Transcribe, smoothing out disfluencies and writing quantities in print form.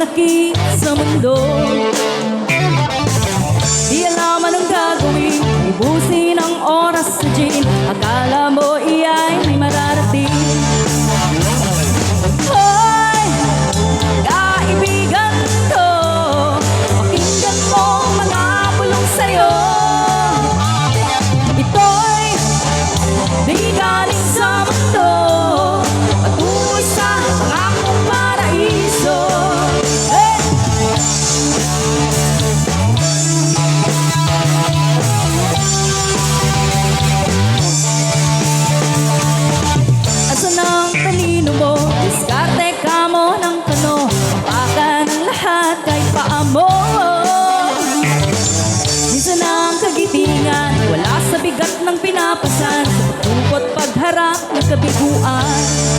malagkit sa mundo. Di alam anong gagawin, ubusin ang oras sa gin. Akala mo iya'y may mararating. Hoy, kaibigan ko, pakinggan mo mga bulong sa'yo. Ito'y di galing sa mundo, patungo sa pangakong paraiso. Hey! Asan ang talino mo? Diskarte ka mo ng kano, baka ng lahat kay paa mo. Minsan ang kagitingan, wala sa bigat ng pinapasan, sa pagtupot pagharap ng kabiguan.